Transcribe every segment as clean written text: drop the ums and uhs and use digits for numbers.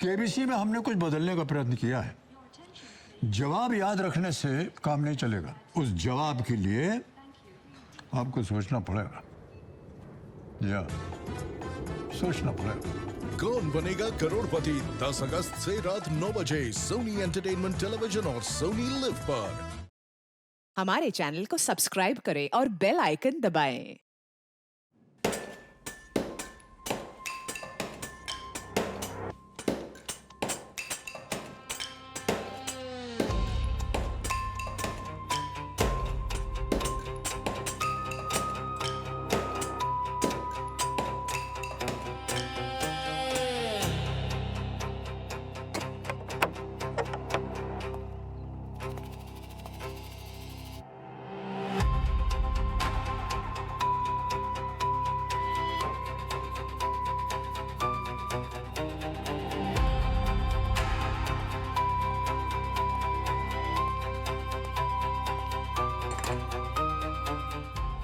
KBC में हमने कुछ बदलने का प्रयत्न किया है। जवाब याद रखने से काम नहीं चलेगा, उस जवाब के लिए आपको सोचना पड़ेगा। या सोचना पड़ेगा। कौन बनेगा करोड़पति 10 अगस्त से रात 9 बजे सोनी एंटरटेनमेंट टेलीविजन और सोनी लिव पर। हमारे चैनल को सब्सक्राइब करें और बेल आइकन दबाएं।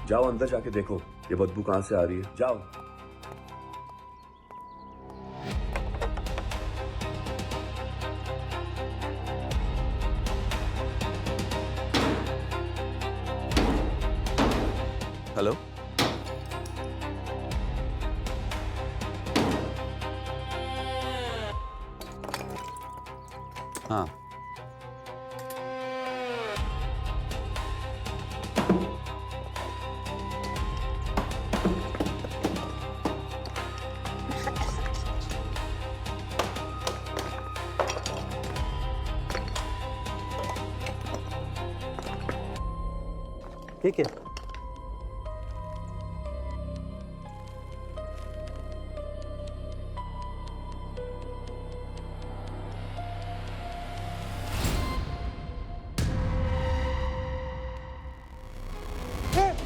जाओ अंदर जाके देखो ये बदबू कहां से आ रही है। जाओ। हेलो, हाँ ठीक है।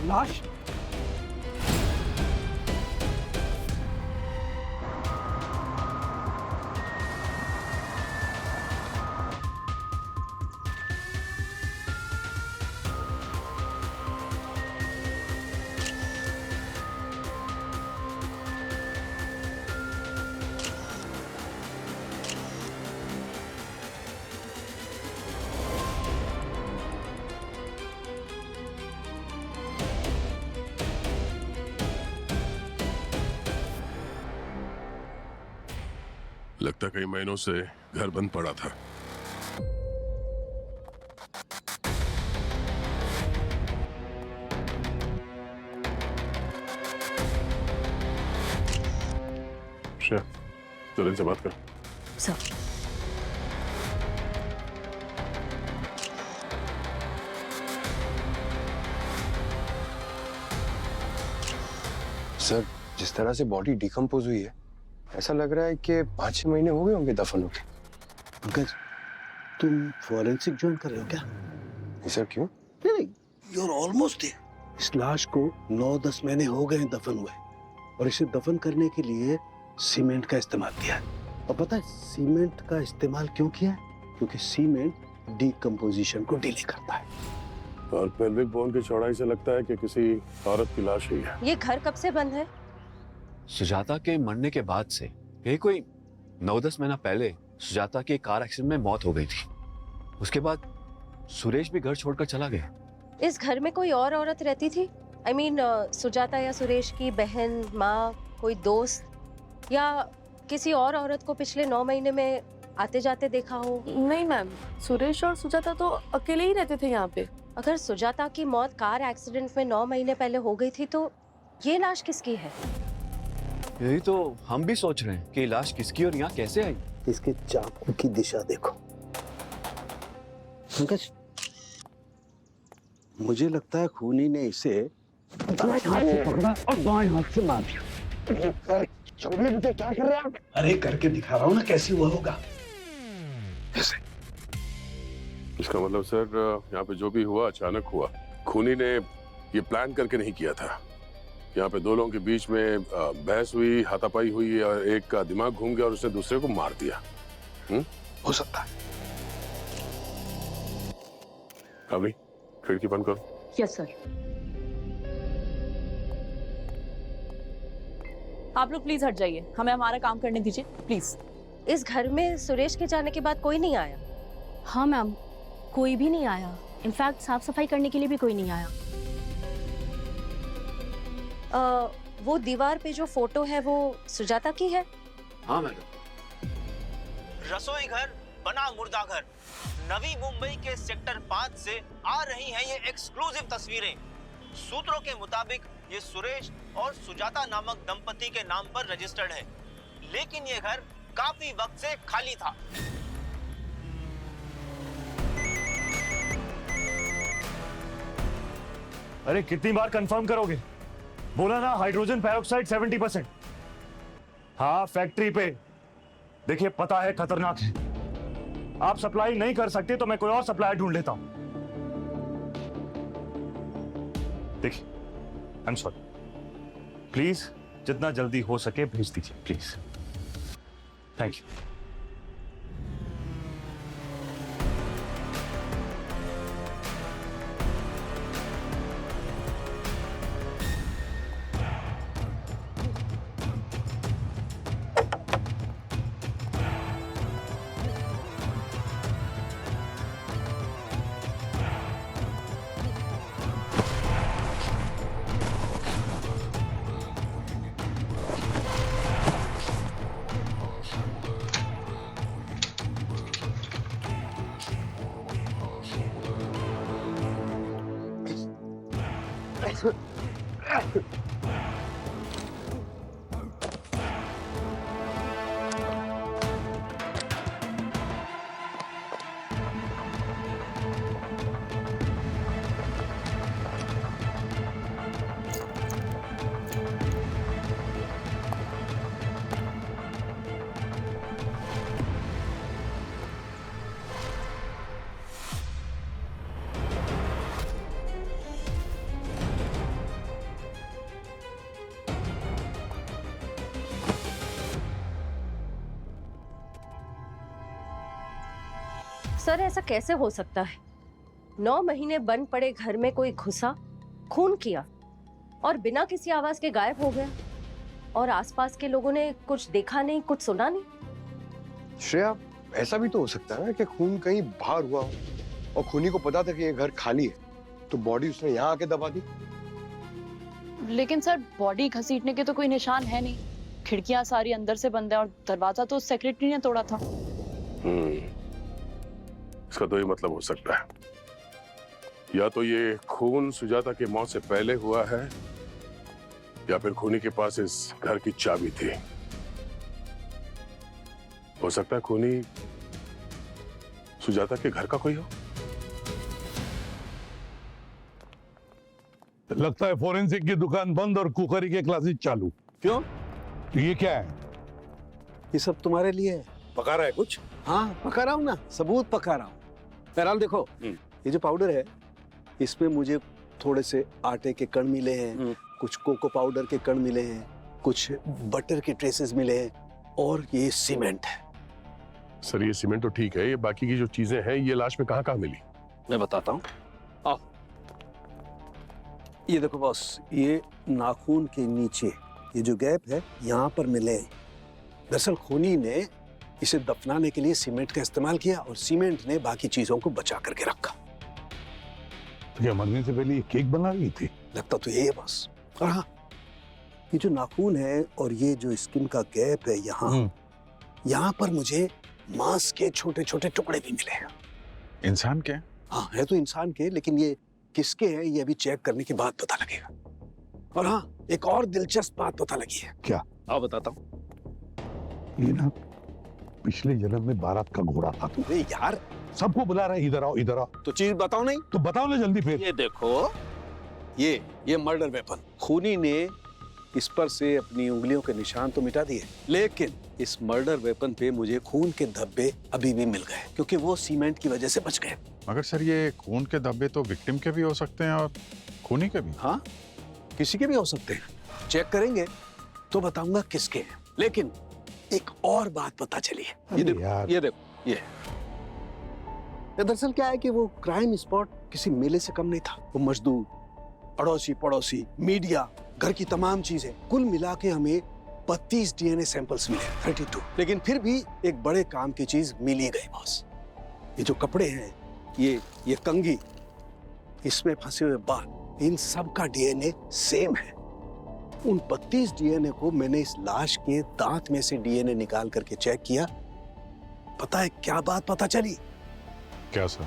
लाश लगता कई महीनों से घर बंद पड़ा था। चल इनसे बात कर। सर, सर, जिस तरह से बॉडी डिकम्पोज हुई है, ऐसा लग रहा है कि 5-6 महीने हो गए होंगे दफन होके। पंकज, तुम फॉरेंसिक ज्वाइन कर रहे हो क्या? नहीं सर, क्यों? नहीं, यू आर ऑलमोस्ट देयर। इस लाश को 9-10 महीने हो गए दफन हुए और इसे दफन करने के लिए सीमेंट का इस्तेमाल किया है। और पता है सीमेंट का इस्तेमाल क्यों किया है? क्योंकि सीमेंट डिकम्पोजिशन को डिले करता है। और पेल्विक बोन की चौड़ाई से लगता है कि किसी औरत की लाश ही है। ये घर कब से बंद है? सुजाता के मरने के बाद से। यही कोई 9-10 महीना पहले सुजाता की कार एक्सीडेंट में मौत हो गई थी। उसके बाद सुरेश भी घर छोड़कर चला गया। इस घर में कोई और औरत रहती थी? I mean, सुजाता या सुरेश की बहन, माँ, कोई दोस्त या किसी और औरत को पिछले 9 महीने में आते जाते देखा हो? नहीं मैम, सुरेश और सुजाता तो अकेले ही रहते थे यहाँ पे। अगर सुजाता की मौत कार एक्सीडेंट में 9 महीने पहले हो गई थी तो ये लाश किसकी है? यही तो हम भी सोच रहे हैं कि लाश किसकी और यहाँ कैसे आई। इसके चाकू की दिशा देखो। पंकज, मुझे लगता है खूनी ने इसे दाएं हाथ से पकड़ा और बाएं हाथ से मार दिया। क्या कर रहे हैं आप? अरे करके दिखा रहा हूँ ना कैसे हुआ होगा। ऐसे। इसका मतलब सर यहाँ पे जो भी हुआ अचानक हुआ। खूनी ने ये प्लान करके नहीं किया था। यहाँ पे दो लोगों के बीच में बहस हुई, हाथापाई हुई और एक का दिमाग घूम गया और उसने दूसरे को मार दिया। हो सकता है। अभी खिड़की बंद करो। Yes sir. आप लोग प्लीज हट जाइए, हमें हमारा काम करने दीजिए प्लीज। इस घर में सुरेश के जाने के बाद कोई नहीं आया? हाँ मैम, कोई भी नहीं आया। इनफैक्ट साफ सफाई करने के लिए भी कोई नहीं आया। वो दीवार पे जो फोटो है वो सुजाता की है? हाँ मैडम। रसोई घर बना मुर्दा घर। नवी मुंबई के सेक्टर 5 से आ रही हैं ये एक्सक्लूसिव तस्वीरें। सूत्रों के मुताबिक ये सुरेश और सुजाता नामक दंपति के नाम पर रजिस्टर्ड है, लेकिन ये घर काफी वक्त से खाली था। अरे कितनी बार कंफर्म करोगे? बोला ना हाइड्रोजन पेरोक्साइड 70%। हाँ फैक्ट्री पे। देखिए पता है खतरनाक है, आप सप्लाई नहीं कर सकते तो मैं कोई और सप्लायर ढूंढ लेता हूं। देखिए आई एम सॉरी, प्लीज जितना जल्दी हो सके भेज दीजिए प्लीज। Thank you. सर ऐसा कैसे हो सकता है? 9 महीने बंद पड़े घर में कोई घुसा, खून किया और बिना किसी आवाज के गायब हो गया, और आसपास के लोगों ने कुछ देखा नहीं, कुछ सुना नहीं। श्रेया, ऐसा भी तो हो सकता है ना कि खून कहीं बाहर हुआ हो और खूनी को पता था कि ये घर खाली है, तो बॉडी उसने यहाँ आके दबा दी। लेकिन सर बॉडी घसीटने के तो कोई निशान है नहीं, खिड़कियां सारी अंदर से बंद है और दरवाजा तो सेक्रेटरी ने तोड़ा था। इसका तो ये मतलब हो सकता है, या तो ये खून सुजाता की मौत से पहले हुआ है, या फिर खूनी के पास इस घर की चाबी थी। हो सकता है खूनी सुजाता के घर का कोई हो। लगता है फोरेंसिक की दुकान बंद और कुकरी के क्लासेस चालू। क्यों? तो ये क्या है? ये सब तुम्हारे लिए है। पका रहा है कुछ? हाँ पका रहा हूँ ना, सबूत पका रहा हूँ। बहरहाल देखो, ये जो पाउडर है इसमें मुझे थोड़े से आटे के कण मिले हैं, कुछ कोको पाउडर के कण मिले हैं, कुछ बटर के ट्रेसेस मिले हैं, और ये सीमेंट है। सर ये सीमेंट तो ठीक है, ये बाकी की जो चीजें हैं ये लाश में कहाँ मिली? मैं बताता हूँ, आओ। ये देखो बॉस, ये नाखून के नीचे ये जो गैप है यहाँ पर मिले। दरअसल खूनी ने इसे दफनाने के लिए सीमेंट का इस्तेमाल किया और सीमेंट ने बाकी चीजों को बचा करके रखा। तो क्या मरने से पहले ये केक बना रही थी? लगता तो ये है बस। और हाँ, ये जो नाखून है और ये जो स्किन का गैप है यहाँ पर मुझे मांस के छोटे छोटे टुकड़े भी मिले हैं। इंसान के? हाँ है तो इंसान के, लेकिन ये किसके हैं ये अभी चेक करने के बाद पता लगेगा। और हाँ, एक और दिलचस्प बात पता लगी है। क्या? आओ बताता हूँ। ये ना पिछले जन्म में बारात का घोड़ा था तू। अरे यार, सबको बुला रहा है, इधर आओ इधर आओ। तो चीज बताओ नहीं? तो बताओ ना जल्दी फिर। ये देखो, ये मर्डर वेपन। खूनी ने इस पर से अपनी उंगलियों के निशान तो मिटा दिए, लेकिन इस मर्डर वेपन पे मुझे खून के धब्बे अभी भी मिल गए, क्योंकि वो सीमेंट की वजह से बच गए। मगर सर ये खून के धब्बे तो विक्टिम के भी हो सकते हैं और खूनी के भी। हाँ, किसी के भी हो सकते हैं। चेक करेंगे तो बताऊंगा किसके हैं। लेकिन एक और बात पता चली है। ये देखो, ये दरअसल क्या है कि वो क्राइम स्पॉट किसी मेले से कम नहीं था। वो मजदूर, अड़ोसी पड़ोसी, मीडिया, घर की तमाम चीजें, कुल मिला के हमें 32 डीएनए सैंपल्स मिले, 32। लेकिन फिर भी एक बड़े काम की चीज मिल ही गई बॉस। ये जो कपड़े हैं, ये कंघी, इसमें फंसे हुए बाल, इन सब का डीएनए सेम है। उन 32 डीएनए को मैंने इस लाश के दांत में से डीएनए निकाल करके चेक किया। पता है क्या बात पता चली? क्या सर?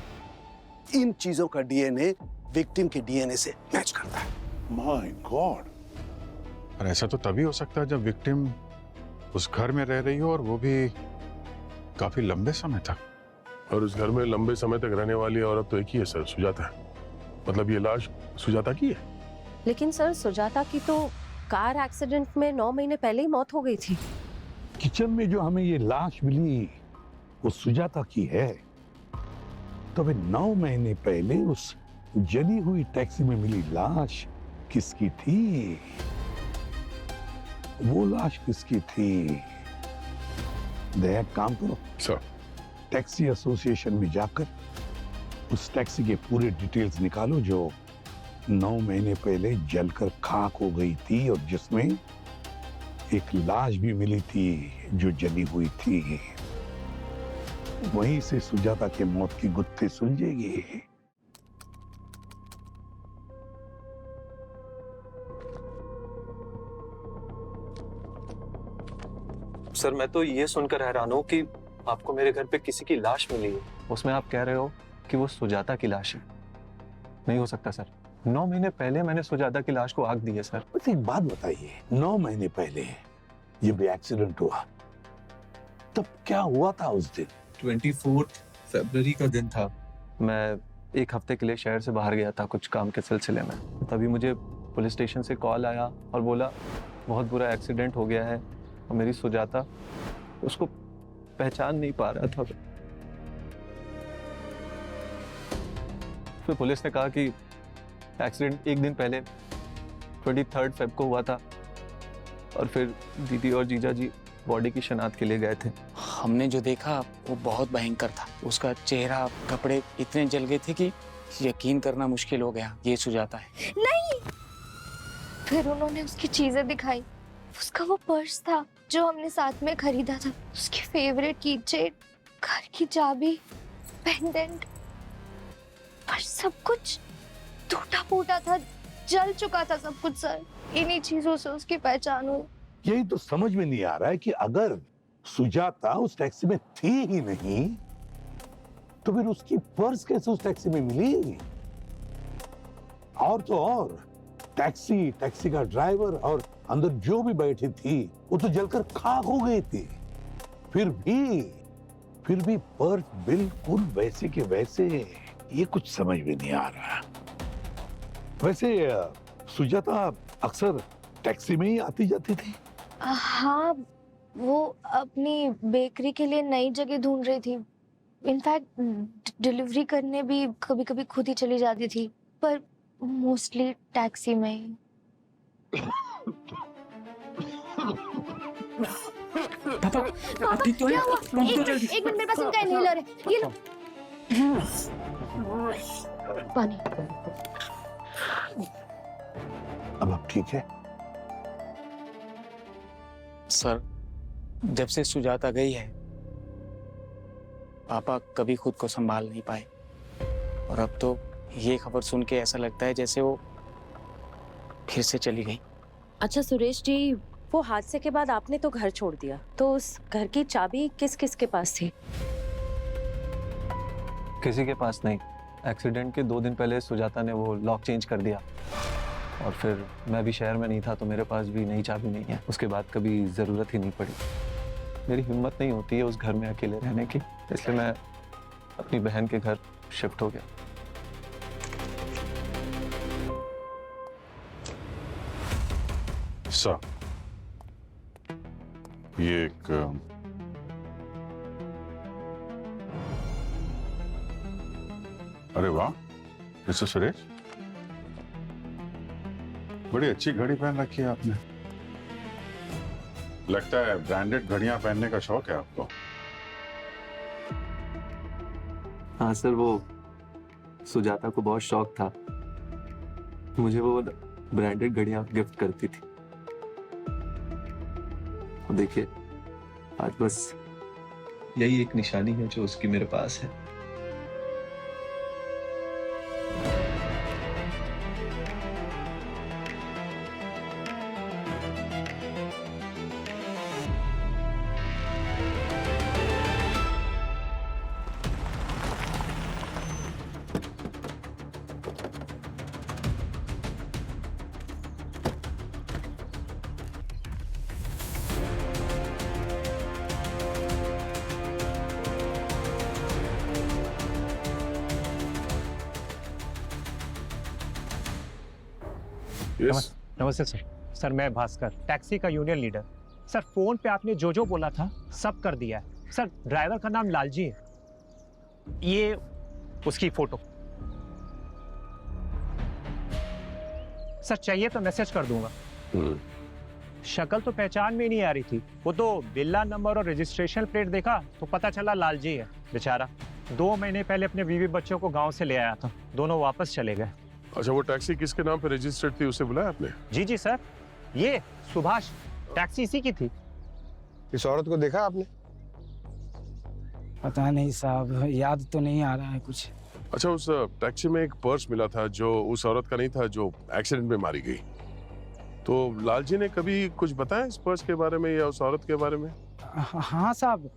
इन चीजों का डीएनए विक्टिम के डीएनए से मैच करता है। My God. पर ऐसा तो तभी हो सकता है जब विक्टिम उस घर में रह रही हो, और वो भी काफी लंबे समय तक। और उस घर में लंबे समय तक रहने वाली औरत तो एक ही है सर, सुजाता है। मतलब ये लाश सुजाता की है। लेकिन सर सुजाता की तो कार एक्सीडेंट में 9 महीने पहले ही मौत हो गई थी। किचन में जो हमें ये लाश मिली वो सुजाता की है, तो वे 9 महीने पहले उस जली हुई टैक्सी में मिली लाश किसकी थी? वो लाश किसकी थी? दया, काम करो सर। टैक्सी एसोसिएशन में जाकर उस टैक्सी के पूरे डिटेल्स निकालो जो 9 महीने पहले जलकर खाक हो गई थी और जिसमें एक लाश भी मिली थी जो जली हुई थी। वहीं से सुजाता के मौत की गुत्थी सुलझेगी। सर मैं तो ये सुनकर हैरान हूँ कि आपको मेरे घर पे किसी की लाश मिली है, उसमें आप कह रहे हो कि वो सुजाता की लाश है। नहीं हो सकता सर, 9 महीने पहले मैंने सुजाता की लाश को आग दी है सर। बस एक बात बताइए, 9 महीने पहले जब ये एक्सीडेंट हुआ तब क्या हुआ था उस दिन? 24 फरवरी का दिन था। मैं एक हफ्ते के लिए शहर से बाहर गया था कुछ काम के सिलसिले में। तभी मुझे पुलिस स्टेशन से कॉल आया और बोला बहुत बुरा एक्सीडेंट हो गया है और मेरी सुजाता उसको पहचान नहीं पा रहा था। फिर पुलिस ने कहा कि एक्सीडेंट एक दिन पहले 23 फेब को हुआ था और फिर दीदी और जीजा जी बॉडी की शनाख्त के लिए गए थे। हमने जो देखा वो बहुत भयंकर था। उसका चेहरा, कपड़े इतने जल गए थे कि यकीन करना मुश्किल हो गया ये सुजाता है। नहीं। फिर उन्होंने उसकी चीजें दिखाई। उसका वो पर्स था जो हमने साथ में खरीदा था, उसकी फेवरेट कीचेन, घर की चाबी, पेंडेंट, पर सब कुछ टूटा फूटा था, जल चुका था सब कुछ सर। इन्हीं चीजों से उसकी पहचान हुई। यही तो समझ में नहीं आ रहा है कि अगर सुजाता उस टैक्सी में थी ही नहीं तो फिर उसकी पर्स कैसे उस टैक्सी में मिली? और तो और टैक्सी का ड्राइवर और अंदर जो भी बैठी थी वो तो जलकर खाक हो गई थी। फिर भी पर्स बिल्कुल वैसे के वैसे। ये कुछ समझ में नहीं आ रहा। वैसे सुजाता अक्सर टैक्सी में ही आती जाती थी? हाँ, वो अपनी बेकरी के लिए नई जगह ढूंढ रही थी। इनफैक्ट डिलीवरी करने भी कभी कभी खुद ही चली जाती थी, पर मोस्टली टैक्सी में ही। पापा, आप ठीक तो हैं? एक मिनट, मेरे पास इनका इनहेलर है, ये लो। पानी। अब आप ठीक है? सर, जब से सुजाता गई है पापा कभी खुद को संभाल नहीं पाए, और अब तो ये खबर सुन के ऐसा लगता है जैसे वो फिर से चली गई। अच्छा सुरेश जी, वो हादसे के बाद आपने तो घर छोड़ दिया, तो उस घर की चाबी किस किस के पास थी? किसी के पास नहीं। एक्सीडेंट के 2 दिन पहले सुजाता ने वो लॉक चेंज कर दिया और फिर मैं भी शहर में नहीं था तो मेरे पास भी नई चाबी नहीं है। उसके बाद कभी ज़रूरत ही नहीं पड़ी। मेरी हिम्मत नहीं होती है उस घर में अकेले रहने की, इसलिए मैं अपनी बहन के घर शिफ्ट हो गया। सर, ये एक अरे वाह मिस्टर सुरेश, बड़ी अच्छी घड़ी पहन रखी है आपने। लगता है ब्रांडेड घड़ियां पहनने का शौक है आपको। हाँ सर, वो सुजाता को बहुत शौक था, मुझे वो ब्रांडेड घड़ियां गिफ्ट करती थी। और देखिए आज बस यही एक निशानी है जो उसकी मेरे पास है। नमस्ते सर। सर मैं भास्कर, टैक्सी का यूनियन लीडर। सर फोन पे आपने जो जो बोला था सब कर दिया है। सर ड्राइवर का नाम लालजी है, ये उसकी फोटो। सर चाहिए तो मैसेज कर दूंगा। शक्ल तो पहचान में नहीं आ रही थी, वो तो बिल्ला नंबर और रजिस्ट्रेशन प्लेट देखा तो पता चला लालजी है। बेचारा 2 महीने पहले अपने बीवी बच्चों को गांव से ले आया था, दोनों वापस चले गए। अच्छा, वो टैक्सी किसके नाम पे रजिस्टर्ड थी, उसे बुलाया आपने? जी जी सर, ये सुभाष, टैक्सी इसी की थी। इस औरत को देखा आपने? पता नहीं साहब, याद तो नहीं आ रहा है कुछ। अच्छा, उस टैक्सी में एक पर्स मिला था जो उस औरत का नहीं था जो एक्सीडेंट में मारी गई। तो लालजी ने कभी कुछ बताया इस पर्स के बारे में या उस औरत के बारे में? हाँ साहब,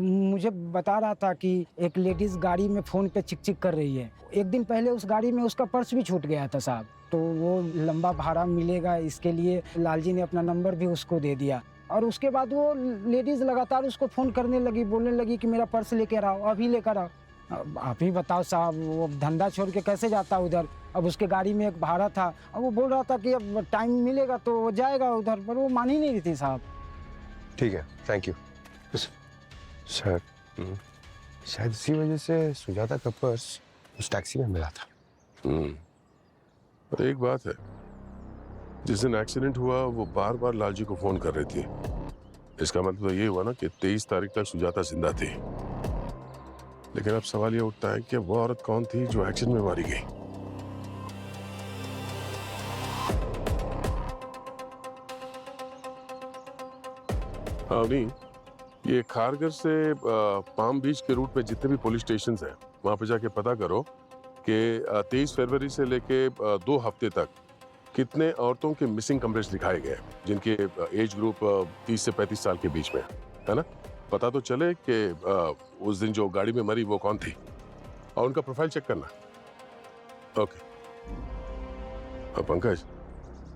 मुझे बता रहा था कि एक लेडीज गाड़ी में फोन पे चिक चिक कर रही है। एक दिन पहले उस गाड़ी में उसका पर्स भी छूट गया था साहब, तो वो लंबा भाड़ा मिलेगा इसके लिए लालजी ने अपना नंबर भी उसको दे दिया। और उसके बाद वो लेडीज लगातार उसको फोन करने लगी, बोलने लगी कि मेरा पर्स लेकर आओ, अभी लेकर आओ। आप ही बताओ साहब, वो धंधा छोड़ के कैसे जाता उधर? अब उसके गाड़ी में एक भाड़ा था, अब वो बोल रहा था कि अब टाइम मिलेगा तो वो जाएगा उधर, पर वो मान ही नहीं रही थी साहब। ठीक है, थैंक यू सर। शायद इसी वजह से सुजाता का पर्स उस टैक्सी में मिला था। पर एक बात है, जिस दिन एक्सीडेंट हुआ वो बार बार लालजी को फोन कर रही थी। इसका मतलब तो ये हुआ ना कि 23 तारीख तक सुजाता जिंदा थी। लेकिन अब सवाल ये उठता है कि वो औरत कौन थी जो एक्सीडेंट में मारी गई? हाँ नहीं, ये खारगर से पाम बीच के रूट में जितने भी पुलिस स्टेशन हैं वहां पे जाके पता करो कि 23 फरवरी से लेके 2 हफ्ते तक कितने औरतों के मिसिंग कवरेज दिखाए गए जिनके एज ग्रुप 30 से 35 साल के बीच में है ना। पता तो चले कि उस दिन जो गाड़ी में मरी वो कौन थी और उनका प्रोफाइल चेक करना। ओके। अब पंकज,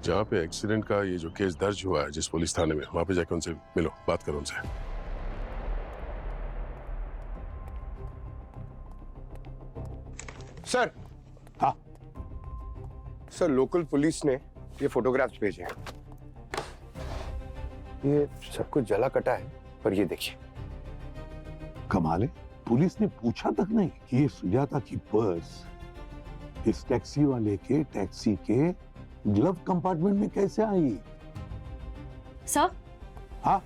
जहाँ पे एक्सीडेंट का ये जो केस दर्ज हुआ है जिस पुलिस थाने में, वहां पे जाके उनसे मिलो, बात करो उनसे। सर। हाँ सर, लोकल पुलिस ने ये फोटोग्राफ्स भेजे हैं। ये सब कुछ जला कटा है, पर ये देखिए। कमाल है, पुलिस ने पूछा तक नहीं कि ये सुजाता की पर्स इस टैक्सी वाले के टैक्सी के ग्लव कंपार्टमेंट में कैसे आई? सर। हाँ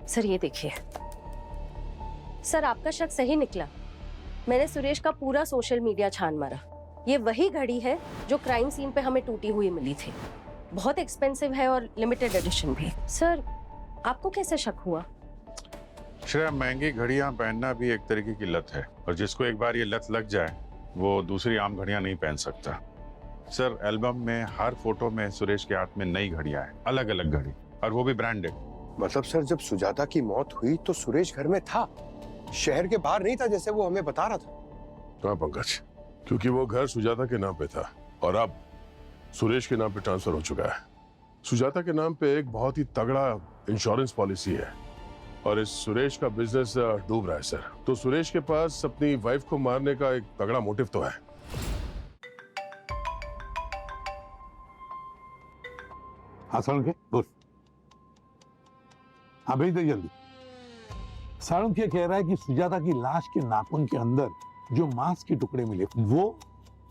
सर, ये देखिए। सर, आपका शक सही निकला। मैंने सुरेश का पूरा सोशल मीडिया छान मारा। ये वही घड़ी है जो क्राइम सीन पे हमें टूटी हुई मिली थी। बहुत एक्सपेंसिव है और लिमिटेड एडिशन भी। सर, आपको कैसे शक हुआ? श्रेया, महंगी घड़ियां पहनना भी एक तरीके की लत है और जिसको एक बार ये लत लग जाए वो दूसरी आम घड़ियां नहीं पहन सकता। सर, एल्बम में हर फोटो में सुरेश के हाथ में नई घड़ियां हैं, अलग अलग घड़ी, और वो भी ब्रांडेड। मतलब सर, जब सुजाता की मौत हुई तो सुरेश घर में था, शहर के बाहर नहीं था जैसे वो हमें बता रहा था। हाँ पंकज, क्योंकि वो घर सुजाता के नाम पे था और अब सुरेश के नाम पे ट्रांसफर हो चुका है। सुजाता के नाम पे एक बहुत ही तगड़ा इंश्योरेंस पॉलिसी है और इस सुरेश का बिजनेस डूब रहा है सर। तो सुरेश के पास अपनी वाइफ को मारने का एक तगड़ा मोटिव तो है। हाँ सारुण, बोल। हाँ भेज दे जल्दी। सारुण क्या कह रहा है कि सुजाता की लाश के नाखून के अंदर जो मांस के टुकड़े मिले वो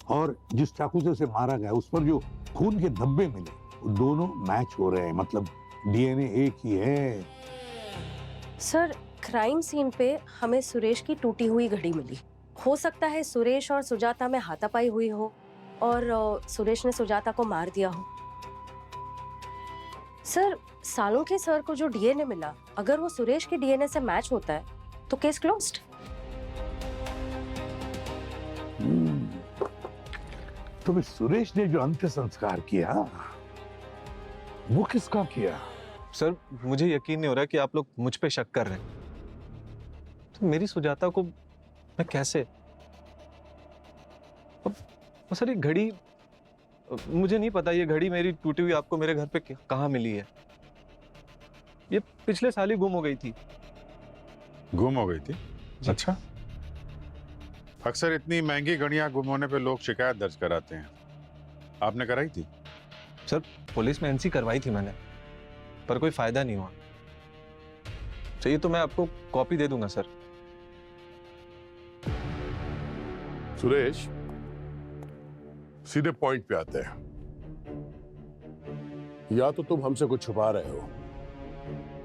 और जिस चाकू से उसे मारा गया उस पर जो खून के धब्बे मिले वो दोनों मैच हो रहे हैं, मतलब डीएनए एक ही है। सर, क्राइम सीन पे हमें सुरेश की टूटी हुई घड़ी मिली। हो सकता है सुरेश और सुजाता में हाथापाई हुई हो और सुरेश ने सुजाता को मार दिया हो। सर सालों के सर को जो डीएनए मिला, अगर वो सुरेश के डीएनए से मैच होता है तो केस क्लोज्ड। तो फिर सुरेश ने जो अंत्य संस्कार किया वो किसका किया? सर मुझे यकीन नहीं हो रहा कि आप लोग मुझ पे शक कर रहे हैं। तो मेरी सुजाता को मैं कैसे सर, ये घड़ी मुझे नहीं पता, ये घड़ी मेरी टूटी हुई आपको मेरे घर पे कहाँ मिली है? ये पिछले साल ही गुम हो गई थी। गुम हो गई थी? अच्छा। अक्सर इतनी महंगी घड़ियां गुम होने पे लोग शिकायत दर्ज कराते हैं। आपने कराई थी? सर पुलिस में एनसी करवाई थी मैंने, पर कोई फायदा नहीं हुआ। चाहिए तो मैं आपको कॉपी दे दूंगा सर। सुरेश, सीधे पॉइंट पे आते हैं। या तो तुम हमसे कुछ छुपा रहे हो,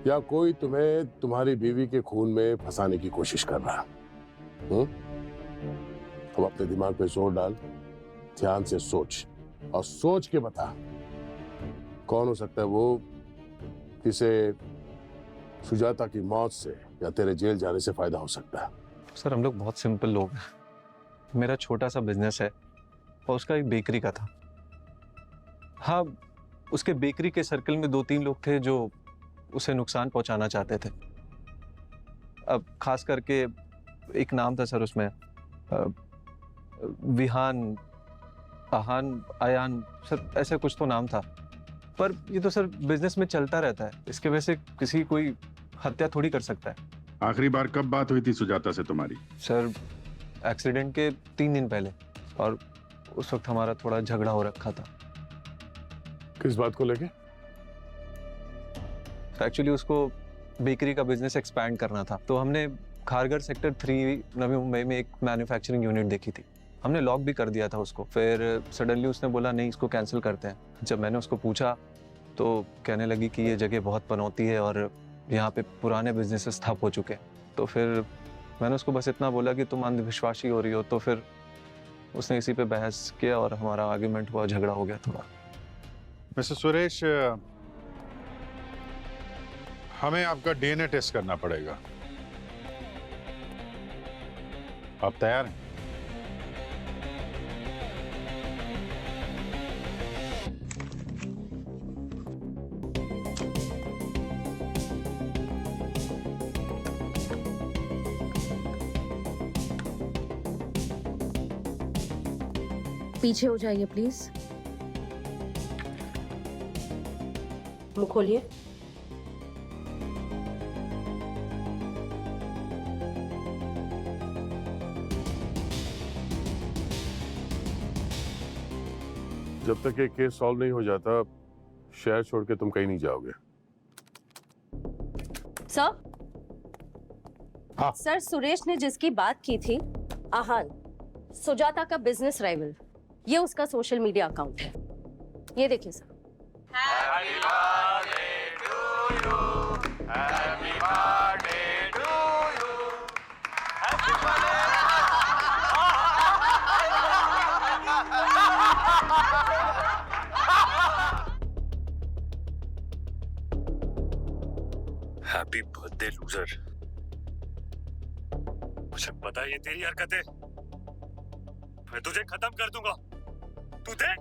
या कोई तुम्हें तुम्हारी बीवी के खून में फंसाने की कोशिश कर रहा है। तुम अपने दिमाग पे जोर डाल, ध्यान से सोच और सोच के बता कौन हो सकता है वो किसे सुजाता की मौत से या तेरे जेल जाने से फायदा हो सकता है। सर हम लोग बहुत सिंपल लोग हैं। मेरा छोटा सा बिजनेस है और उसका एक बेकरी का था। हाँ, उसके बेकरी के सर्कल में 2-3 लोग थे जो उसे नुकसान पहुंचाना चाहते थे। अब खास करके एक नाम था सर उसमें, विहान, आहान, आयान, सर ऐसे कुछ तो नाम था। पर ये तो सर बिजनेस में चलता रहता है, इसके वजह से किसी कोई हत्या थोड़ी कर सकता है। आखिरी बार कब बात हुई थी सुजाता से तुम्हारी? सर एक्सीडेंट के 3 दिन पहले, और उस वक्त हमारा थोड़ा झगड़ा हो रखा था। किस बात को लेके? एक्चुअली उसको बेकरी का बिजनेस एक्सपैंड करना था, तो हमने खारघर सेक्टर 3 नवी मुंबई में एक मैन्युफैक्चरिंग यूनिट देखी थी। हमने लॉक भी कर दिया था उसको। फिर सडनली उसने बोला नहीं, इसको कैंसिल करते हैं। जब मैंने उसको पूछा तो कहने लगी कि ये जगह बहुत पनौती है और यहाँ पे पुराने बिजनेसेस ठप हो चुके हैं। तो फिर मैंने उसको बस इतना बोला कि तुम अंधविश्वासी हो रही हो। तो फिर उसने इसी पे बहस किया और हमारा आर्ग्यूमेंट हुआ, झगड़ा हो गया थोड़ा। मिस्टर सुरेश, हमें आपका डीएनए टेस्ट करना पड़ेगा। आप तैयार हैं? पीछे हो जाइए प्लीज। मुंह खोलिए। जब तक ये केस सॉल्व नहीं हो जाता, शहर छोड़ के तुम कहीं नहीं जाओगे। सर, सर सुरेश ने जिसकी बात की थी, आहान, सुजाता का बिजनेस राइवल, ये उसका सोशल मीडिया अकाउंट है। ये देखिए sir. Happy birthday to you. Happy birthday to you. Happy birthday. Happy birthday loser. मुझे पता है ये तेरी हरकत है। मैं तुझे खत्म कर दूंगा। तू देख,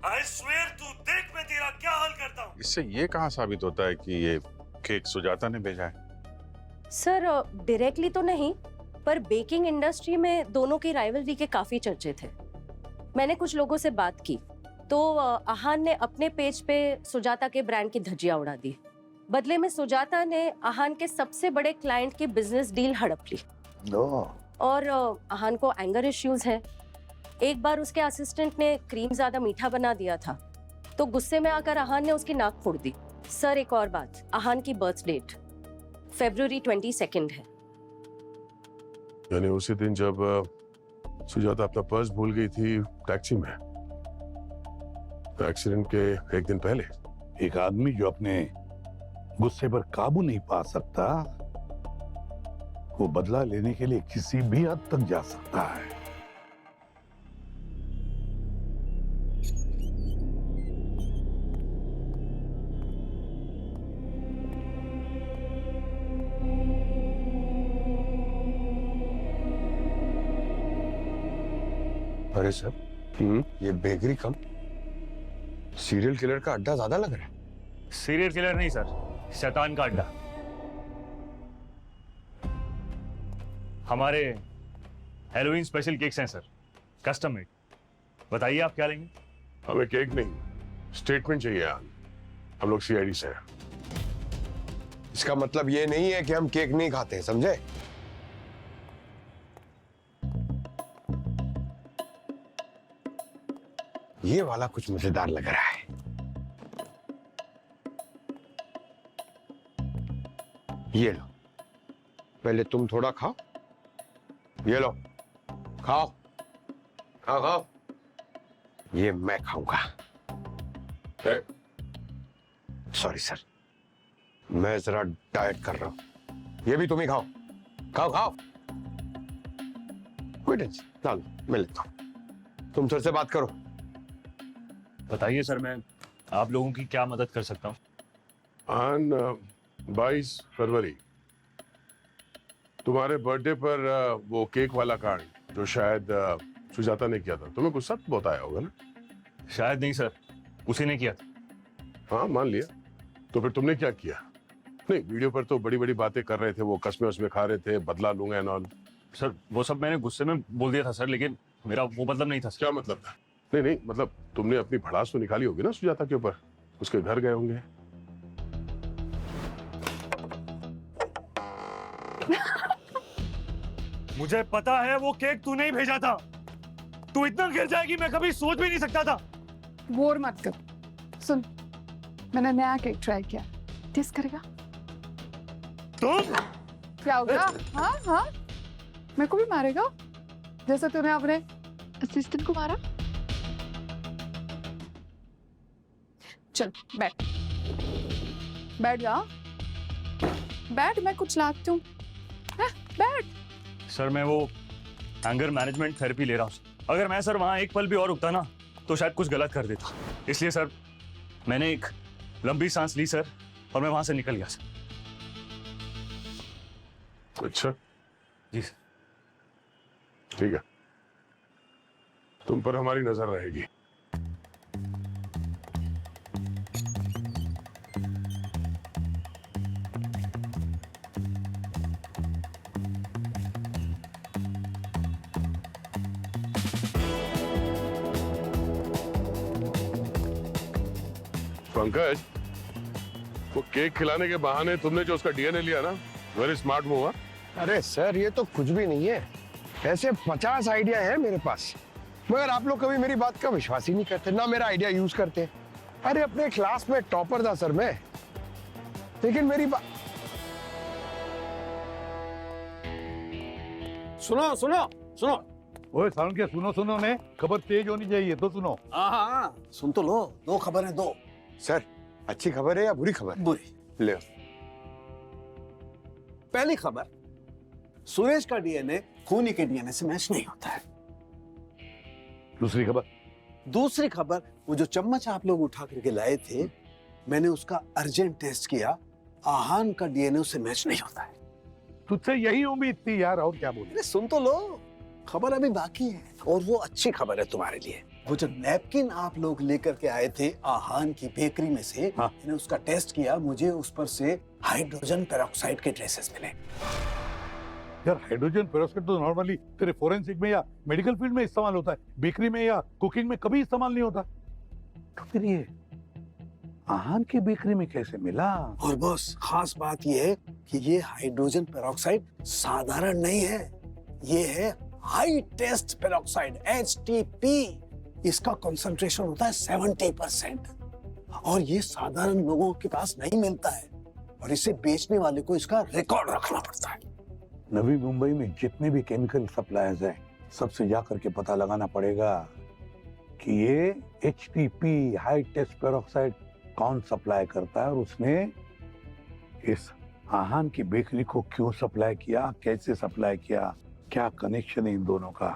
I swear, तू देख मैं तेरा क्या हाल करता हूँ। इससे ये कहाँ साबित होता है कि ये केक सुजाता ने भेजा है? सर डायरेक्टली तो नहीं, पर बेकिंग इंडस्ट्री में दोनों की राइवलरी के काफी चर्चे थे। मैंने कुछ लोगों से बात की तो आहान ने अपने पेज पे सुजाता के ब्रांड की धज्जियां उड़ा दी। बदले में सुजाता ने आहान के सबसे बड़े क्लाइंट की बिजनेस डील हड़प ली। और आहान को एंगर इश्यूज है। एक बार उसके असिस्टेंट ने क्रीम ज्यादा मीठा बना दिया था, तो गुस्से में आकर आहान ने उसकी नाक फोड़ दी। सर एक और बात, आहान की बर्थ डेट February 22 है। यानी उसी दिन जब सुजाता अपना पर्स भूल गई थी टैक्सी में, एक्सीडेंट के एक दिन पहले। एक आदमी जो अपने गुस्से पर काबू नहीं पा सकता, वो बदला लेने के लिए किसी भी हद तक जा सकता है। अरे सर, ये बेकरी कम सीरियल किलर का अड्डा ज्यादा लग रहा है। सीरियल किलर नहीं सर, शैतान का अड्डा। हमारे हैलोवीन स्पेशल केक्स हैं सर, कस्टम मेड। बताइए आप क्या लेंगे? हमें केक नहीं, स्टेटमेंट चाहिए यार। हम लोग सीआईडी से हैं। इसका मतलब ये नहीं है कि हम केक नहीं खाते, समझे? ये वाला कुछ मजेदार लग रहा है। ये लो, पहले तुम थोड़ा खाओ। ये लो, खाओ खाओ खाओ। ये मैं खाऊंगा। सॉरी सर, मैं जरा डाइट कर रहा हूं। ये भी तुम ही खाओ, खाओ खाओ। कोई टेंशन, चलो मैं लेता हूं। तुम सर से बात करो। बताइए सर, मैं आप लोगों की क्या मदद कर सकता हूँ? 22 फरवरी तुम्हारे बर्थडे पर वो केक वाला कांड जो शायद सुजाता ने किया था, तुम्हें गुस्सा तो बहुत आया होगा ना? शायद नहीं सर, उसी ने किया था। हाँ मान लिया, तो फिर तुमने क्या किया? नहीं, वीडियो पर तो बड़ी बड़ी बातें कर रहे थे, वो कसमें उसमें खा रहे थे, बदला लूंगा एंड ऑल। सर वो सब मैंने गुस्से में बोल दिया था सर, लेकिन मेरा वो मतलब नहीं था। क्या मतलब था? नहीं नहीं, मतलब तुमने अपनी भड़ास तो निकाली होगी ना सुजाता के ऊपर, उसके घर गए होंगे। मुझे पता है वो केक तूने ही भेजा था। तू इतना गिर जाएगी मैं कभी सोच भी नहीं सकता था। बोर मत कर। सुन, मैंने नया केक ट्राई किया, टेस्ट करेगा? तुम क्या होगा? हाँ हाँ, मेरे को भी मारेगा जैसे तूने अपने असिस्टेंट को मारा? चल बैठ, बैठ जा, बैठ, मैं कुछ लाती हूँ। बैठ। सर मैं वो एंगर मैनेजमेंट थेरेपी ले रहा हूँ। अगर मैं सर वहां एक पल भी और रुकता ना तो शायद कुछ गलत कर देता। इसलिए सर मैंने एक लंबी सांस ली सर, और मैं वहां से निकल गया सर। अच्छा जी सर। ठीक है, तुम पर हमारी नजर रहेगी। पंकज, वो केक खिलाने के बहाने तुमने जो उसका डीएनए लिया ना, वेरी स्मार्ट मूव। अरे सर, ये तो कुछ भी नहीं है। ऐसे 50 आइडिया है मेरे पास, मगर आप लोग कभी मेरी बात का विश्वास ही नहीं करते, ना मेरा आइडिया यूज करते। अरे अपने क्लास में टॉपर था सर मैं, लेकिन मेरी बात सुनो सुनो सुनो। ओए साउंड के सुनो सुनो ने, खबर तेज होनी चाहिए तो सुनो। हाँ, सुन तो लो, दो खबरें दो। सर, अच्छी खबर है या बुरी खबर? बुरी। ले। पहली खबर, सुरेश का डीएनए खूनी के डीएनए से मैच नहीं होता है। दूसरी खबर? दूसरी खबर, वो जो चम्मच आप लोग उठा करके लाए थे, मैंने उसका अर्जेंट टेस्ट किया, आहान का डीएनए उससे मैच नहीं होता है। तुझसे यही उम्मीद थी यार, और क्या बोले? अरे सुन तो लो, खबर अभी बाकी है, और वो अच्छी खबर है तुम्हारे लिए। वो जो नैपकिन आप लोग लेकर के आए थे आहान की बेकरी में से, मैंने उसका टेस्ट किया, मुझे उस पर से हाइड्रोजन पेरोक्साइड के ट्रेसेस मिले। यार हाइड्रोजन पेरोक्साइड तो नॉर्मली तेरे फोरेंसिक में या मेडिकल फील्ड में इस्तेमाल होता है, बेकरी में या कुकिंग में कभी इस्तेमाल नहीं होता। तो फिर ये आहान की बेकरी में कैसे मिला? और बॉस, खास बात ये है कि ये हाइड्रोजन पेरोक्साइड साधारण नहीं है, ये है हाई टेस्ट पेरोक्साइड HTP। इसका कंसंट्रेशन होता है 70%, और ये साधारण लोगों के पास नहीं मिलता है, और इसे बेचने वाले को इसका रिकॉर्ड रखना पड़ता है। नवी मुंबई में जितने भी केमिकल सप्लायर्स हैं, सबसे जाकर के पता लगाना पड़ेगा कि ये HTP हाई टेस्ट पेरोक्साइड कौन सप्लाई करता है, और उसने इस आहान की बेकरी को क्यों सप्लाई किया, कैसे सप्लाई किया, क्या कनेक्शन है इन दोनों का,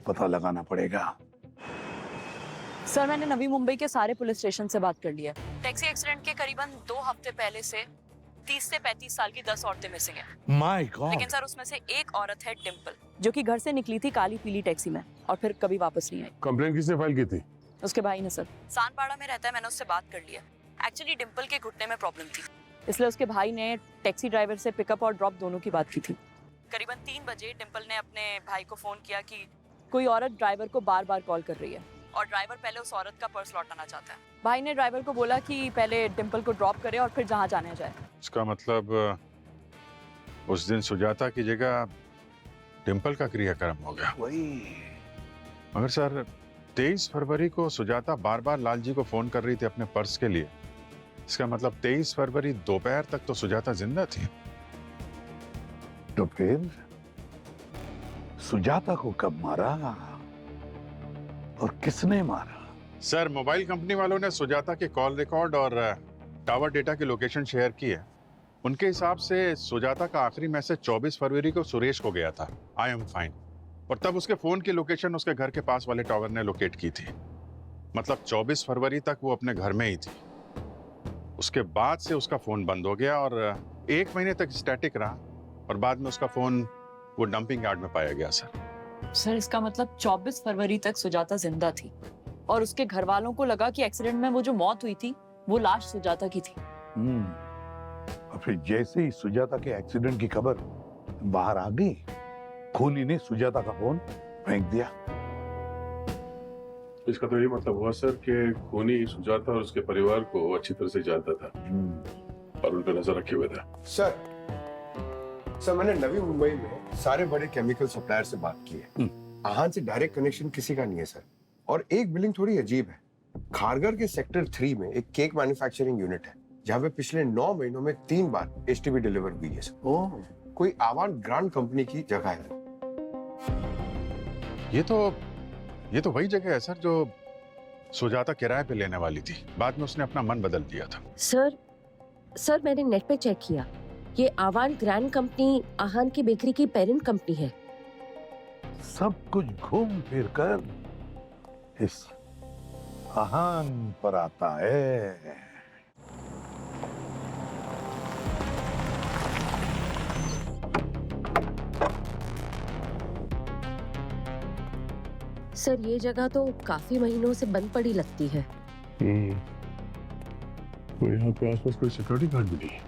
पता लगाना पड़ेगा। सर मैंने नवी मुंबई के सारे पुलिस स्टेशन से बात कर लिया। टैक्सी एक्सीडेंट के करीबन 2 हफ्ते पहले से 30 से 35 साल की 10 औरतें मिसिंग हैं। My God. लेकिन सर उसमें से एक औरत है डिम्पल, जो कि घर से निकली थी काली पीली टैक्सी में और फिर कभी वापस नहीं आई। कंप्लेंट किसने फाइल की थी? उसके भाई ने सर। सानपाड़ा में रहता है, मैंने उससे बात कर लिया। एक्चुअली डिम्पल के घुटने में प्रॉब्लम थी, इसलिए उसके भाई ने टैक्सी ड्राइवर से पिकअप और ड्रॉप दोनों की बात की थी। करीबन 3 बजे डिम्पल ने अपने भाई को फोन किया कि कोई औरत ड्राइवर को बार बार कॉल कर रही है और ड्राइवर पहले उस औरत का पर्स लौटाना चाहता है। भाई ने ड्राइवर को बोला कि पहले डिम्पल को ड्रॉप करे और फिर जहाँ जाने जाए। इसका मतलब उस दिन सुजाता की जगह डिम्पल का क्रियाक्रम हो गया। वही। मगर सर 23 फरवरी को सुजाता बार बार लालजी को फोन कर रही थी अपने पर्स के लिए। इसका मतलब 23 फरवरी दोपहर तक तो सुजाता जिंदा थी। तो फिर सुजाता को कब मारा और किसने मारा? सर मोबाइल कंपनी वालों ने सुजाता के कॉल रिकॉर्ड और टावर डेटा की लोकेशन शेयर की है। उनके हिसाब से सुजाता का आखिरी मैसेज 24 फरवरी को सुरेश को गया था, आई एम फाइन, और तब उसके फोन की लोकेशन उसके घर के पास वाले टावर ने लोकेट की थी। मतलब 24 फरवरी तक वो अपने घर में ही थी। उसके बाद से उसका फोन बंद हो गया और 1 महीने तक स्टैटिक रहा और बाद में उसका फोन वो डंपिंग यार्ड में पाया गया। सर इसका मतलब 24 फरवरी तक सुजाता जिंदा थी और उसके घर वालों को लगा कि एक्सीडेंट में वो जो मौत हुई थी वो लाश सुजाता की थी। और फिर जैसे ही सुजाता के एक्सीडेंट की खबर बाहर आ गई, खूनी ने सुजाता का फोन फेंक दिया। इसका तो ये मतलब हुआ सर कि खूनी सुजाता और उसके परिवार को अच्छी तरह से जानता था और उन पर नजर रखे हुए था। सर मैंने नवी मुंबई में सारे बड़े केमिकल सप्लायर से बात की है। आहान से डायरेक्ट कनेक्शन किसी का नहीं है सर। और एक बिलिंग थोड़ी अजीब है। खारगर के सेक्टर 3 में एक केक मैन्युफैक्चरिंग यूनिट है जहाँ पे पिछले 9 महीनों में 3 बार एसटीबी डिलीवर हुई है सर। कोई आवान ग्रांड कंपनी की जगह है। ये तो वही जगह है सर जो सुजाता किराए पे लेने वाली थी। बाद में उसने अपना मन बदल दिया था। सर मैंने नेट पे चेक किया, ये आवान ग्रैंड कंपनी आहान की बेकरी की पेरेंट कंपनी है। सब कुछ घूम फिर कर इस आहान पर आता है। सर ये जगह तो काफी महीनों से बंद पड़ी लगती है। तो यहाँ पे आसपास कोई सिक्योरिटी गार्ड भी नहीं है।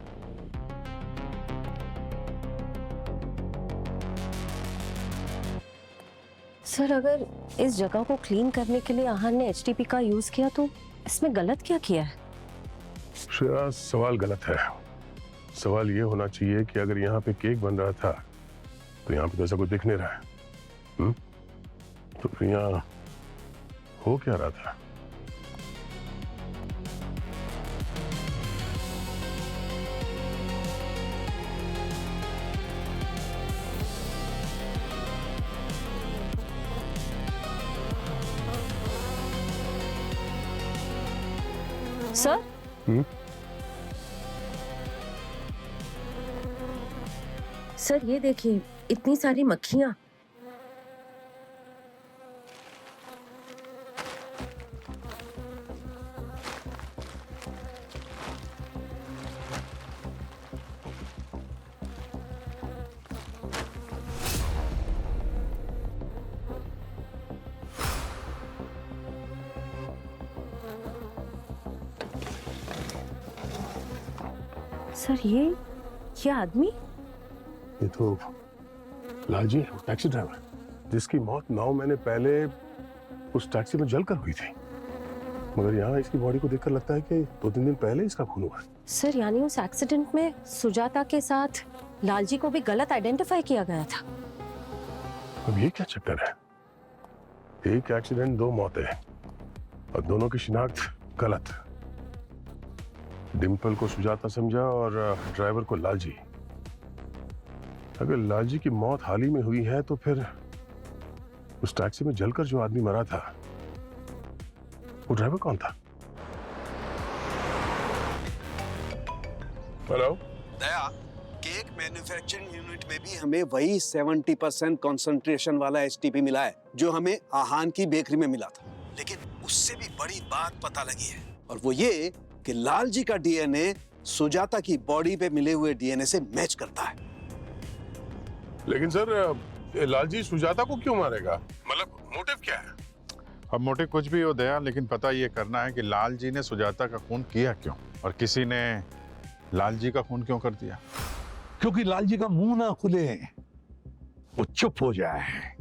सर अगर इस जगह को क्लीन करने के लिए आहान ने एचटीपी का यूज किया तो इसमें गलत क्या किया है? श्रेया, सवाल गलत है। सवाल ये होना चाहिए कि अगर यहाँ पे केक बन रहा था तो यहाँ पे तो ऐसा कुछ दिख नहीं रहा है। तो फिर यहाँ हो क्या रहा था? सर सर ये देखिए, इतनी सारी मक्खियां। सर ये आदमी? ये तो लालजी है, टैक्सी ड्राइवर, जिसकी मौत 9 महीने पहले उस टैक्सी में जलकर हुई थी। मगर यहाँ इसकी बॉडी को देखकर लगता है कि 2-3 दिन पहले इसका खून हुआ। सर यानी उस एक्सीडेंट में सुजाता के साथ लालजी को भी गलत आइडेंटिफाई किया गया था। अब ये क्या चक्कर है? एक एक्सीडेंट, 2 मौतें और दोनों की शिनाख्त गलत। डिम्पल को सुजाता समझा और ड्राइवर को लालजी। अगर लालजी की मौत हाल ही में हुई है तो फिर उस टैक्सी में जलकर जो आदमी मरा था वो ड्राइवर कौन था? हेलो दया, केक मैन्युफैक्चरिंग यूनिट में भी हमें वही 70% कंसंट्रेशन वाला एसटीपी मिला है जो हमें आहान की बेकरी में मिला था। लेकिन उससे भी बड़ी बात पता लगी है और वो ये कि लालजी का डीएनए सुजाता की बॉडी पे मिले हुए डीएनए से मैच करता है। लेकिन सर ये लालजी सुजाता को क्यों मारेगा? मतलब मोटिव क्या है? अब मोटिव कुछ भी हो दया, लेकिन पता ये करना है कि लाल जी ने सुजाता का खून किया क्यों, और किसी ने लाल जी का खून क्यों कर दिया। क्योंकि लाल जी का मुंह ना खुले, वो चुप हो जाए।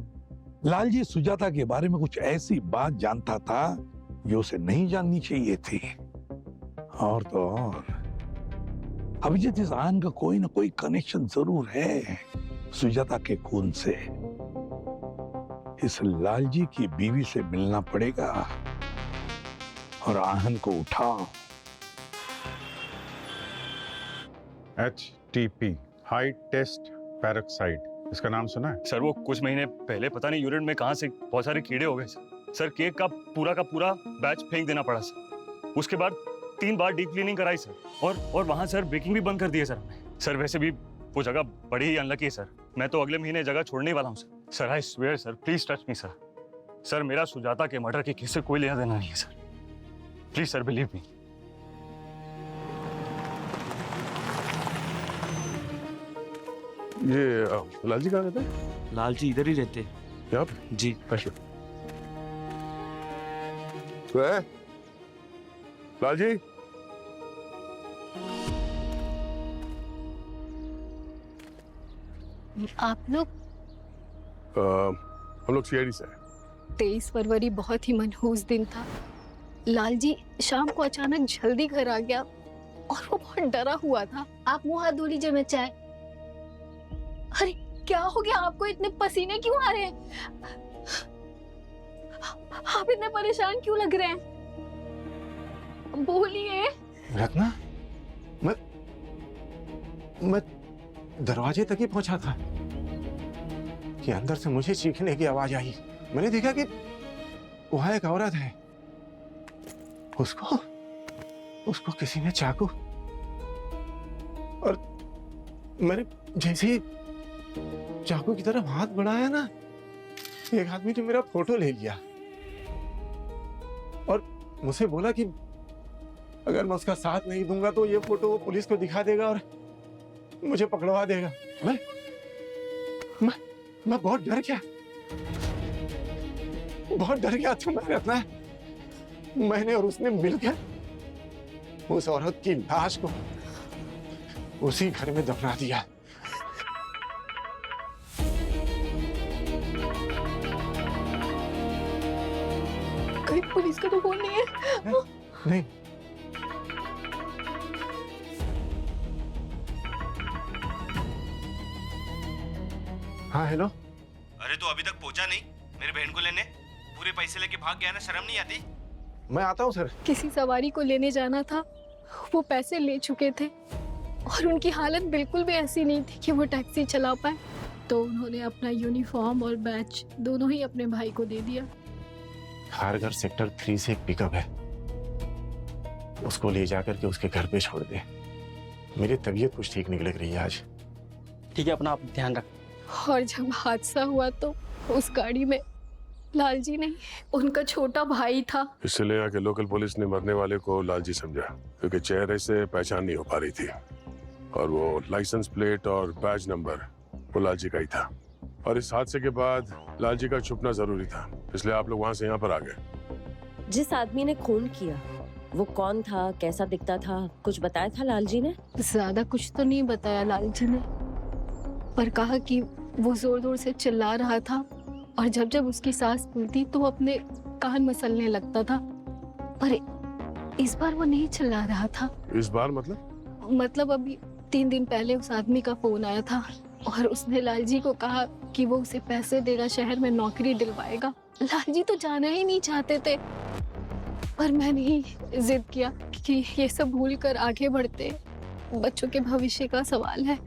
लाल जी सुजाता के बारे में कुछ ऐसी बात जानता था जो उसे नहीं जाननी चाहिए थी। और तो और अभिजीत इंसान का कोई ना कोई कनेक्शन जरूर है सुजाता के खून से। इस लालजी की बीवी से मिलना पड़ेगा और आहन को उठाओ। HTP हाई टेस्ट पैरोक्साइड, इसका नाम सुना है? सर वो कुछ महीने पहले पता नहीं यूरिन में कहां से बहुत सारे कीड़े हो गए सर। केक का पूरा बैच फेंक देना पड़ा सर। उसके बाद 3 बार डीप क्लीनिंग कराई सर, और वहां सर बेकिंग भी बंद कर दिए सर। सर वैसे भी वो जगह बड़ी ही अनलकी है सर। मैं तो अगले महीने जगह छोड़ने वाला हूँ sir. Sir I swear sir, please touch me sir. Sir मेरा सुजाता के मर्डर के केस से कोई लेना देना नहीं है sir. Please sir believe me. ये लालजी कहाँ रहते हैं? लालजी इधर ही रहते हैं। यहाँ पे? जी। अच्छा। लालजी आप लोग? हम लोग सीआईडी से हैं। 23 फरवरी बहुत ही मनहूस दिन था। लालजी शाम को अचानक जल्दी घर आ गया और वो बहुत डरा हुआ था। आप मुंह हाथ धो लीजिए, मैं चाय। अरे क्या हो गया आपको? इतने पसीने क्यों आ रहे हैं? आप इतने परेशान क्यों लग रहे हैं? बोलिए। रत्ना, मैं दरवाजे तक ही पहुंचा था कि अंदर से मुझे चीखने की आवाज आई। मैंने देखा कि वहां एक औरत है, उसको किसी ने चाकू, और मैंने जैसे ही चाकू की तरफ हाथ बढ़ाया ना, एक आदमी ने मेरा फोटो ले लिया और मुझसे बोला कि अगर मैं उसका साथ नहीं दूंगा तो ये फोटो वो पुलिस को दिखा देगा और मुझे पकड़वा देगा। मैं बहुत डर गया, तो रत्ना, मैंने और उसने मिलकर उस औरत की लाश को उसी घर में दफना दिया। कहीं पुलिस का तो फोन नहीं है? नहीं। हाँ हेलो। अरे तो अभी तक पहुंचा नहीं मेरे बहन को लेने? पूरे पैसे लेके भाग गया ना, शर्म नहीं आती? मैं आता हूँ सर। किसी सवारी को लेने जाना था, वो पैसे ले चुके थे और उनकी हालत बिल्कुल भी ऐसी नहीं थी कि वो टैक्सी चला पाए, तो उन्होंने अपना यूनिफॉर्म और बैच दोनों ही अपने भाई को दे दिया। खारघर सेक्टर 3 से एक पिकअप है, उसको ले जाकर के उसके घर पे छोड़ दे। मेरी तबीयत कुछ ठीक नहीं लग रही है आज। ठीक है, अपना आप ध्यान रख। और जब हादसा हुआ तो उस गाड़ी में लालजी नहीं, उनका छोटा भाई था। इसलिए यहाँ के लोकल पुलिस ने मरने वाले को लालजी समझा, क्योंकि चेहरे से पहचान नहीं हो पा रही थी, और वो लाइसेंस प्लेट और बैज नंबर वो लालजी का ही था। और इस हादसे के बाद लालजी का छुपना जरूरी था, इसलिए आप लोग वहाँ से यहाँ पर आ गए। जिस आदमी ने खून किया वो कौन था, कैसा दिखता था, कुछ बताया था लालजी ने? ज्यादा कुछ तो नहीं बताया लालजी ने, पर कहा कि वो जोर जोर से चिल्ला रहा था और जब जब उसकी सांस फूलती तो वो अपने कान मसलने लगता था। पर इस बार वो नहीं चिल्ला रहा था। इस बार मतलब अभी 3 दिन पहले उस आदमी का फोन आया था और उसने लालजी को कहा कि वो उसे पैसे देगा, शहर में नौकरी दिलवाएगा। लालजी तो जाना ही नहीं चाहते थे, पर मैंने ही जिद किया कि ये सब भूल कर आगे बढ़ते, बच्चों के भविष्य का सवाल है।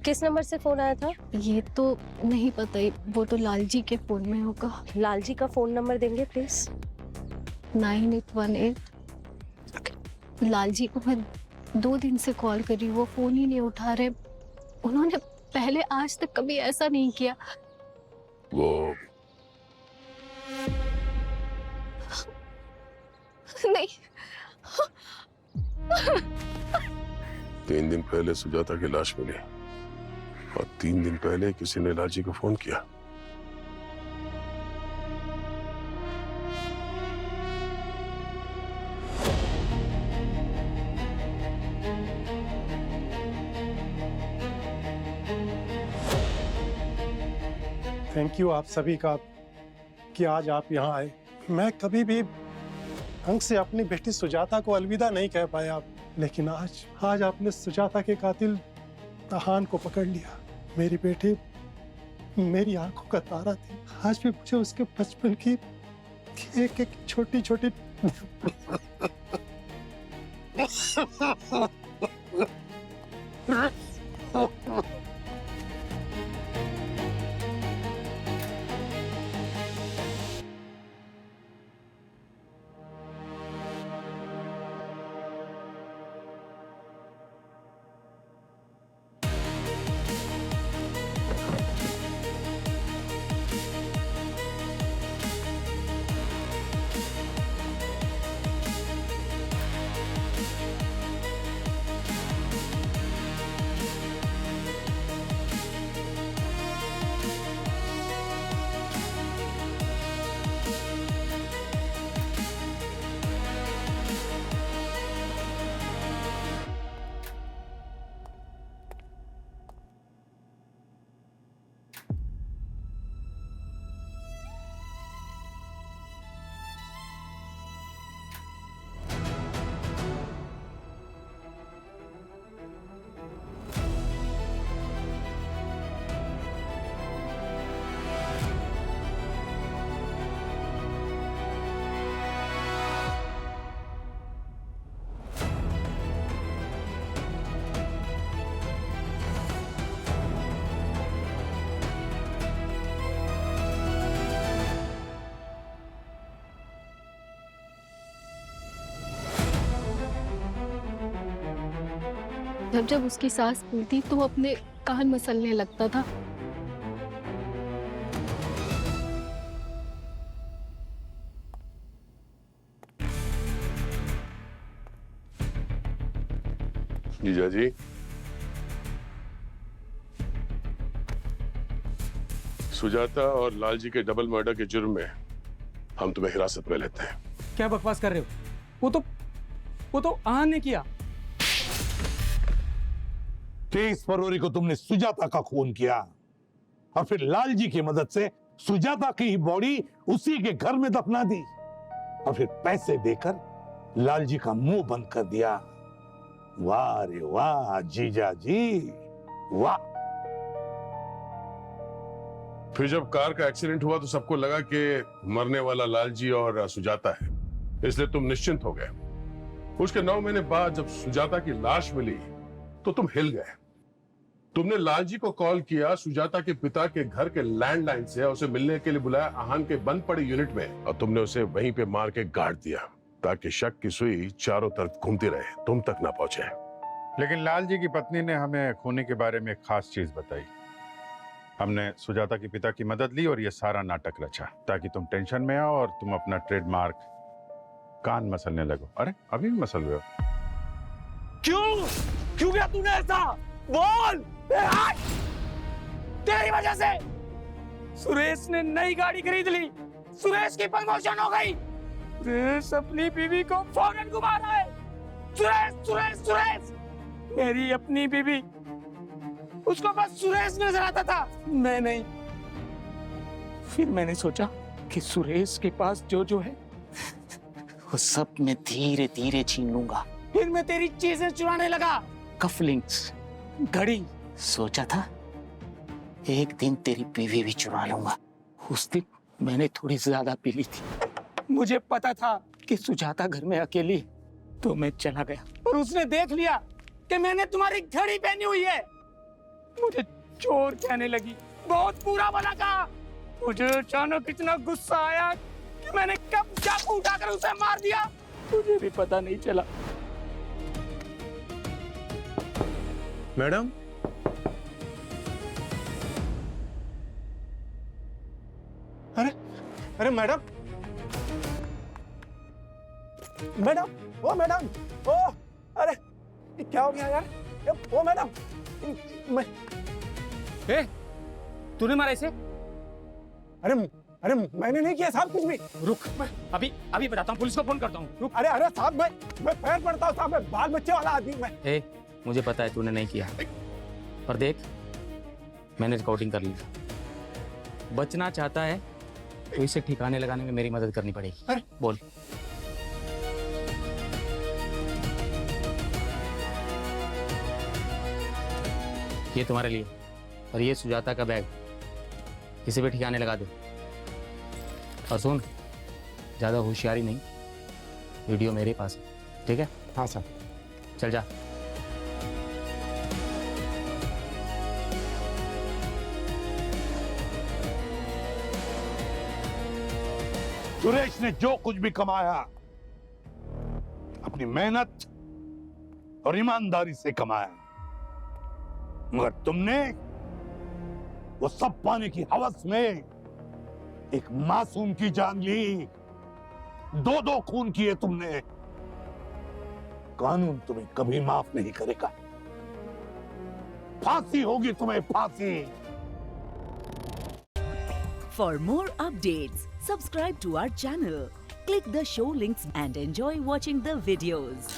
किस नंबर से फोन आया था? ये तो नहीं पता, वो तो लालजी के फोन में होगा। लालजी का फोन नंबर देंगे प्लीज? 9818। लालजी को मैं 2 दिन से कॉल करी, वो फोन ही नहीं उठा रहे। उन्होंने पहले आज तक कभी ऐसा नहीं किया। वो नहीं 3 दिन पहले सुजाता की लाश मिली और 3 दिन पहले किसी ने लालजी को फोन किया। थैंक यू आप सभी का कि आज आप यहाँ आए। मैं कभी भी ढंग से अपनी बेटी सुजाता को अलविदा नहीं कह पाया, लेकिन आज आपने सुजाता के कातिल तहान को पकड़ लिया। मेरी बेटी मेरी आंखों का तारा थी। आज भी मुझे उसके बचपन की एक एक छोटी छोटी जब जब उसकी सांस फूलती तो वो अपने कान मसलने लगता था। जीजा जी, सुजाता और लालजी के डबल मर्डर के जुर्म में हम तुम्हें हिरासत में लेते हैं। क्या बकवास कर रहे हो? वो तो आहान ने किया। 23 फरवरी को तुमने सुजाता का खून किया और फिर लालजी की मदद से सुजाता की ही बॉडी उसी के घर में दफना दी और फिर पैसे देकर लालजी का मुंह बंद कर दिया। वाह रे वाह जीजा जी, वाह। फिर जब कार का एक्सीडेंट हुआ तो सबको लगा कि मरने वाला लालजी और सुजाता है, इसलिए तुम निश्चिंत हो गए। उसके 9 महीने बाद जब सुजाता की लाश मिली तो तुम हिल गए। तुमने लालजी को कॉल किया सुजाता के पिता के घर के लैंडलाइन से, उसे मिलने के लिए बुलाया आहान के बंद पड़े यूनिट में, और तुमने उसे वहीं पे मार के गाड़ दिया ताकि शक की सुई चारों तरफ घूमती रहे, तुम तक ना पहुंचे। लेकिन लालजी की पत्नी ने हमें खूनी के बारे में एक खास चीज बताई। हमने सुजाता के पिता की मदद ली और ये सारा नाटक रचा ताकि तुम टेंशन में आओ और तुम अपना ट्रेडमार्क कान मसलने लगो। अरे अभी भी मसल रहे हो? क्यों किया तूने ऐसा? बोल। तेरी वजह से सुरेश ने नई गाड़ी खरीद ली, सुरेश की प्रमोशन हो गई, सुरेश अपनी बीवी को फॉरेन घुमा रहा है। सुरेश सुरेश सुरेश, मेरी अपनी बीवी, उसको बस सुरेश नजर आता था, मैं नहीं। फिर मैंने सोचा कि सुरेश के पास जो है वो सब मैं धीरे धीरे छीन लूंगा। फिर मैं तेरी चीजें चुराने लगा। कफलिंग्स, घड़ी। सोचा था एक दिन तेरी बीवी भी चुरा लूंगा। उस दिन मैंने थोड़ी ज्यादा पी ली थी। मुझे पता था कि सुजाता घर में अकेली, तो मैं चला गया और उसने देख लिया कि मैंने तुम्हारी घड़ी पहनी हुई है। मुझे चोर कहने लगी, बहुत बुरा भला कहा। मुझे अचानक इतना गुस्सा आया कि मैंने कब चाकू उठाकर उसे मार दिया, मुझे भी पता नहीं चला। मैडम, अरे मैडम, मैडम, ओ मैडम, ओ, अरे क्या हो गया यार? वो मैडम मैं ए, तूने मारा इसे? अरे अरे मैंने नहीं किया साहब कुछ भी। रुक, अभी अभी बताता हूँ, पुलिस को फोन करता हूँ। रुक। अरे अरे साहब मैं पैर पड़ता हूँ साहब, मैं बाल बच्चे वाला आदमी मैं। ए, मुझे पता है तूने नहीं किया, पर देख मैंने रिकॉर्डिंग कर ली। बचना चाहता है तो इसे ठिकाने लगाने में मेरी मदद करनी पड़ेगी। बोल। ये तुम्हारे लिए, और ये सुजाता का बैग, इसे भी ठिकाने लगा दो। और सुन, ज्यादा होशियारी नहीं, वीडियो मेरे पास है, ठीक है? हाँ सर। चल जा। सुरेश ने जो कुछ भी कमाया अपनी मेहनत और ईमानदारी से कमाया, मगर तुमने वो सब पाने की हवस में एक मासूम की जान ली। दो खून किए तुमने। कानून तुम्हें कभी माफ नहीं करेगा। फांसी होगी तुम्हें, फांसी। For more updates, subscribe to our channel, click the show links and enjoy watching the videos.